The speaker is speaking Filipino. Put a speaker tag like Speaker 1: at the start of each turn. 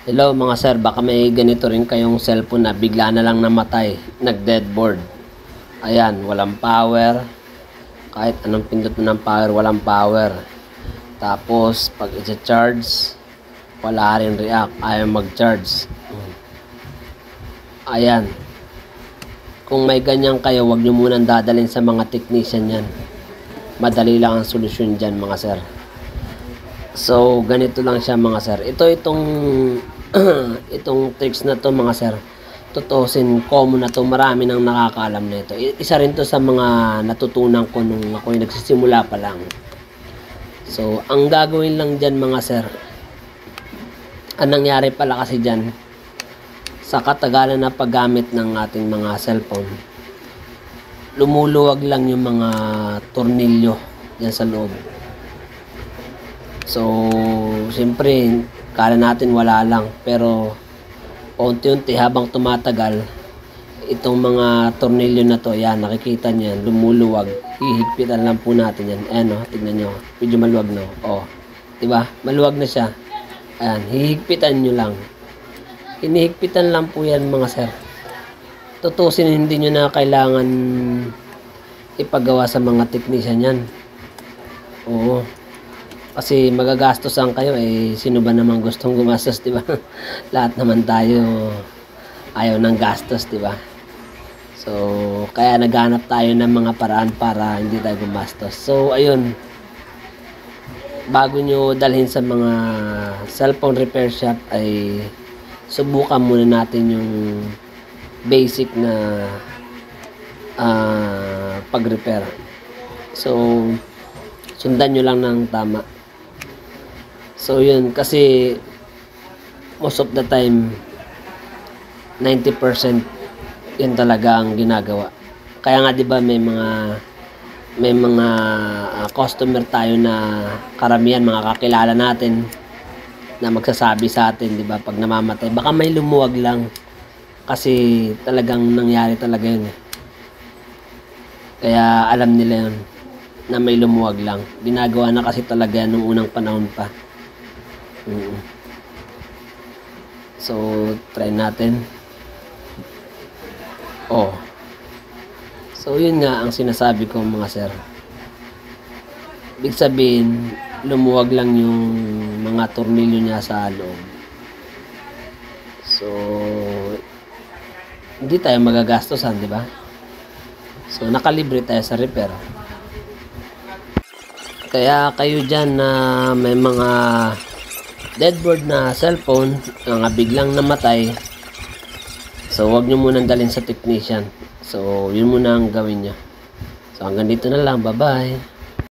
Speaker 1: Hello mga sir, baka may ganito rin kayong cellphone na bigla na lang namatay, nag-deadboard. Ayan, walang power. Kahit anong pindot mo ng power, walang power. Tapos, pag i-charge, wala rin react, ayaw mag-charge. Ayan. Kung may ganyan kayo, wag nyo munang dadalhin sa mga technician yan. Madali lang ang solusyon dyan mga sir. So, ganito lang siya mga sir. Itong tricks na to mga sir, tutusin common na to, marami nang nakakaalam na ito. Isa rin to sa mga natutunan ko nung ako yung nagsisimula pa lang. So ang gagawin lang dyan mga sir, ang nangyari pala kasi dyan, sa katagalan na paggamit ng ating mga cellphone, lumuluwag lang yung mga tornilyo dyan sa loob. So siyempre kala natin wala lang, pero unti-unti habang tumatagal, itong mga tornilyo na to, yan, nakikita nyo yan, lumuluwag. Hihigpitan lang po natin yan. Ayan o, tignan nyo, medyo maluwag no. O, diba, maluwag na siya. Ayan, hihigpitan nyo lang. Hinihigpitan lang po yan mga sir. Tutusin, hindi nyo na kailangan ipagawa sa mga technician yan. Oo. Kasi magagastosan kayo, sino ba naman gustong gumastos, di ba? Lahat naman tayo ayaw ng gastos, di ba? So, kaya naghanap tayo ng mga paraan para hindi tayo gumastos. So, ayun. Bago nyo dalhin sa mga cellphone repair shop, ay subukan muna natin yung basic na pag-repair. So, sundan nyo lang ng tama. So yun, kasi most of the time 90% yun talaga ang ginagawa. Kaya nga 'di ba may mga customer tayo na karamihan mga kakilala natin na magsasabi sa atin, 'di ba, pag namamatay, baka may lumuwag lang. Kasi talagang nangyari talaga yun. Kaya alam nila yun na may lumuwag lang. Ginagawa na kasi talaga yan nung unang panahon pa. So, try natin. So, yun nga ang sinasabi ko mga sir. Ibig sabihin, lumuwag lang yung mga tornilyo niya sa loob. So, hindi tayo magagastosan, di ba? So, nakalibre tayo sa repair. Kaya kayo dyan na may mga deadboard na cellphone na biglang namatay, so wag nyo munang dalhin sa technician. So yun muna ang gawin nyo. So hanggang dito na lang, bye bye.